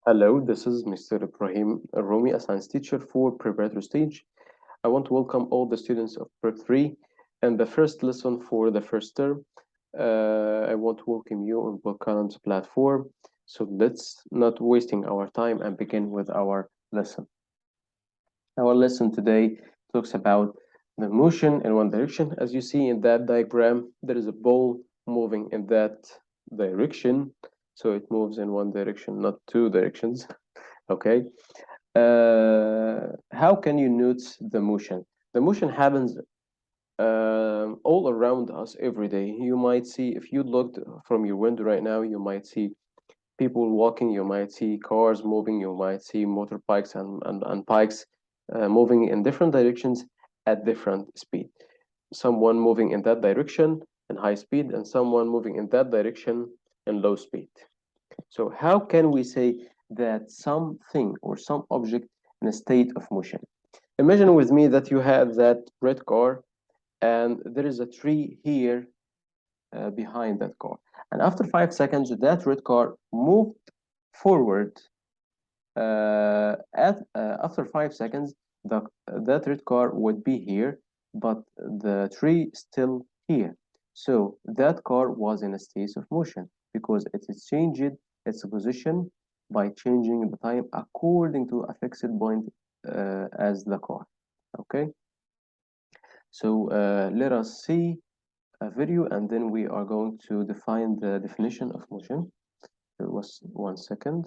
Hello, this is Mr. Ibrahim Rumi, a science teacher for preparatory stage. I want to welcome all the students of Prep 3 and the first lesson for the first term. I want to welcome you on Bookcalm's platform. So let's not wasting our time and begin with our lesson. Our lesson today talks about the motion in one direction. As you see in that diagram, there is a ball moving in that direction. So it moves in one direction, not two directions. Okay. How can you notice the motion? The motion happens all around us every day. You might see, if you looked from your window right now, you might see people walking, you might see cars moving, you might see motorbikes and bikes moving in different directions at different speed. Someone moving in that direction in high speed, and someone moving in that direction in low speed. So how can we say that something or some object in a state of motion? Imagine with me that you have that red car and there is a tree here behind that car. And after 5 seconds, that red car moved forward. After 5 seconds, that red car would be here, but the tree still here. So that car was in a state of motion because it is changed its position by changing the time according to a fixed point as the car. Okay, so let us see a video and then we are going to define the definition of motion. It was 1 second.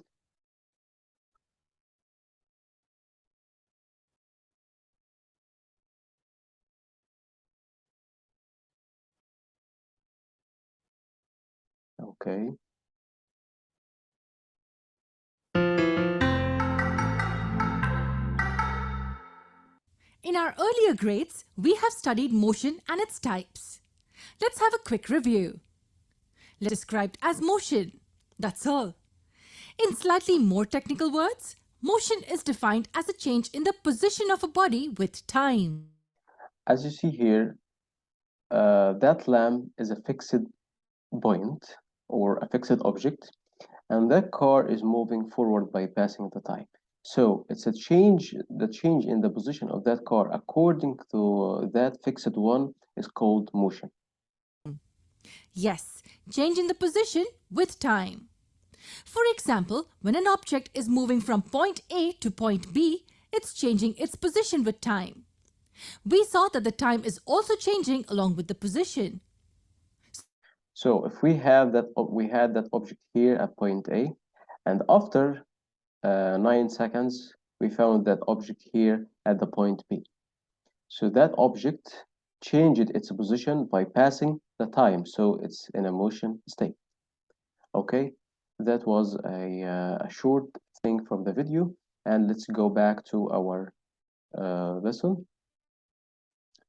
Okay. In our earlier grades, we have studied motion and its types. Let's have a quick review. Let's describe it as motion. That's all. In slightly more technical words, motion is defined as a change in the position of a body with time. As you see here, that lamp is a fixed point or a fixed object, and that car is moving forward by passing the time. So it's a change, the change in the position of that car according to that fixed one is called motion. Yes, change in the position with time. For example, when an object is moving from point A to point B, it's changing its position with time. We saw that the time is also changing along with the position. So if we have that, we had that object here at point A, and after 9 seconds, we found that object here at the point B. So that object changed its position by passing the time, so it's in a motion state. Okay, that was a short thing from the video, and let's go back to our lesson.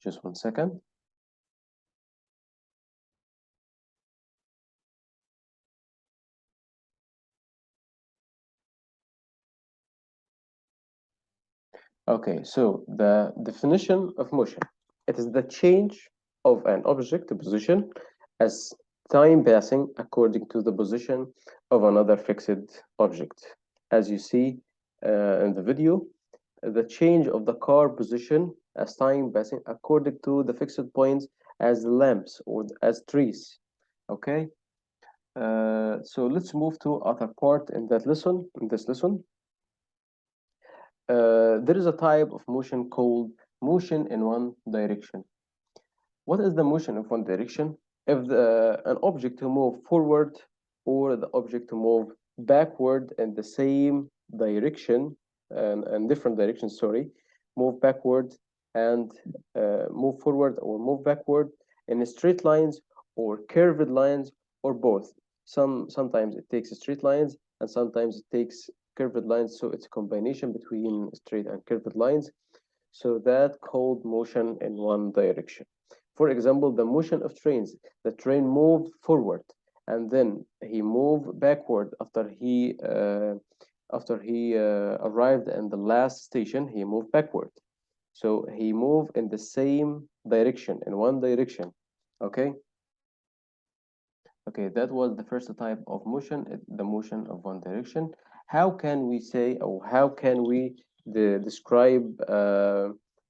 Just 1 second. Okay, so the definition of motion. It is the change of an object position as time passing according to the position of another fixed object. As you see in the video, the change of the car position as time passing according to the fixed points as lamps or as trees. Okay, so let's move to other part in that lesson. In this lesson, there is a type of motion called motion in one direction. What is the motion of one direction? If an object to move forward or the object to move backward in the same direction and different directions, sorry, move backward and move forward or move backward in straight lines or curved lines or both. Sometimes it takes straight lines and sometimes it takes curved lines, so it's a combination between straight and curved lines. So that called motion in one direction. For example, the motion of trains. The train moved forward and then he moved backward after he arrived in the last station. He moved backward, so he moved in the same direction, in one direction. Okay. Okay, that was the first type of motion, the motion of one direction. how can we say, or how can we describe,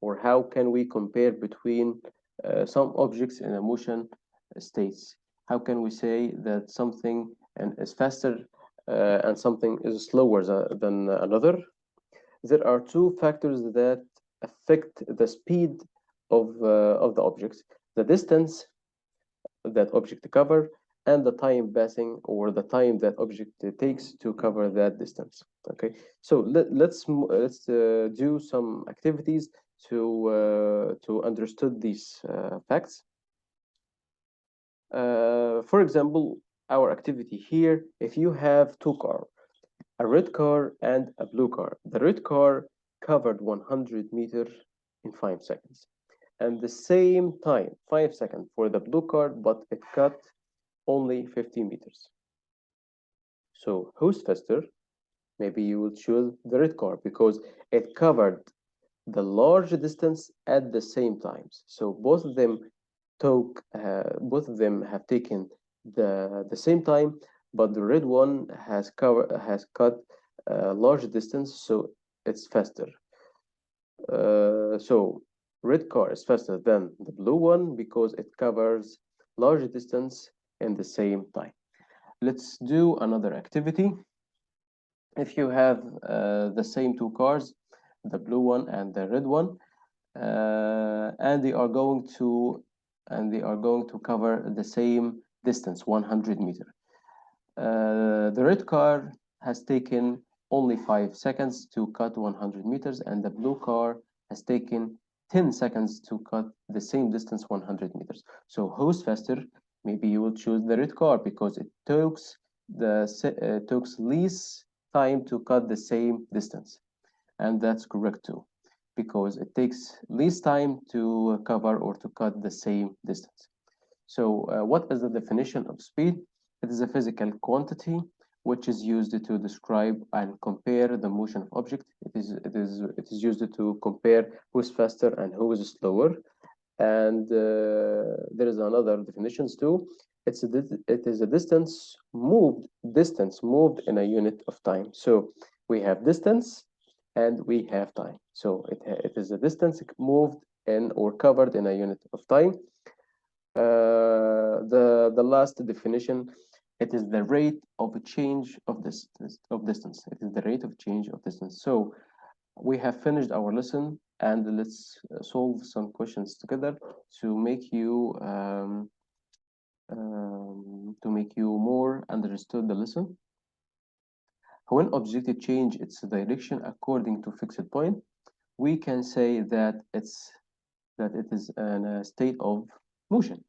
or how can we compare between some objects in a motion states? How can we say that something and is faster and something is slower than another? There are two factors that affect the speed of the objects: the distance that object cover, and the time passing, or the time that object takes to cover that distance. Okay, so let's do some activities to understood these facts. For example, our activity here: if you have two cars, a red car and a blue car, the red car covered 100 meters in 5 seconds, and the same time, 5 seconds for the blue car, but it cut only 50 meters. So who's faster? Maybe you will choose the red car because it covered the large distance at the same times. So both of them have taken the same time, but the red one has cut a large distance, so it's faster. So red car is faster than the blue one because it covers large distance in the same time. Let's do another activity. If you have the same two cars, the blue one and the red one, and they are going to cover the same distance, 100 meters. The red car has taken only 5 seconds to cut 100 meters, and the blue car has taken 10 seconds to cut the same distance, 100 meters. So who's faster? Maybe you will choose the red car because it takes least time to cut the same distance, and that's correct too, because it takes least time to cover or to cut the same distance. So, what is the definition of speed? It is a physical quantity which is used to describe and compare the motion of object. It is used to compare who is faster and who is slower. And there is another definitions too. It is a distance moved in a unit of time. So we have distance and we have time. So it is a distance moved in or covered in a unit of time. The last definition, it is the rate of change of distance. It is the rate of change of distance. So we have finished our lesson, and let's solve some questions together to make you more understood the lesson. When object change its direction according to fixed point, we can say that it is in a state of motion.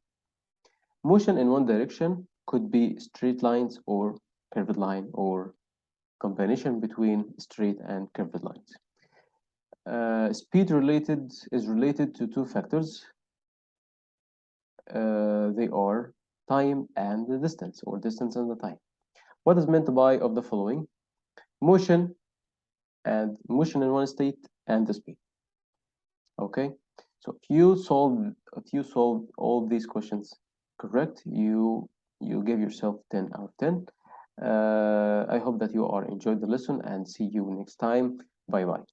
Motion in one direction could be straight lines or curved line, or combination between straight and curved lines. Speed is related to two factors. They are time and the distance, or distance and the time. What is meant by of the following? Motion and motion in one state and the speed. Okay, so if you solve all these questions correct, you give yourself 10 out of 10. I hope that you are enjoyed the lesson, and see you next time. Bye bye.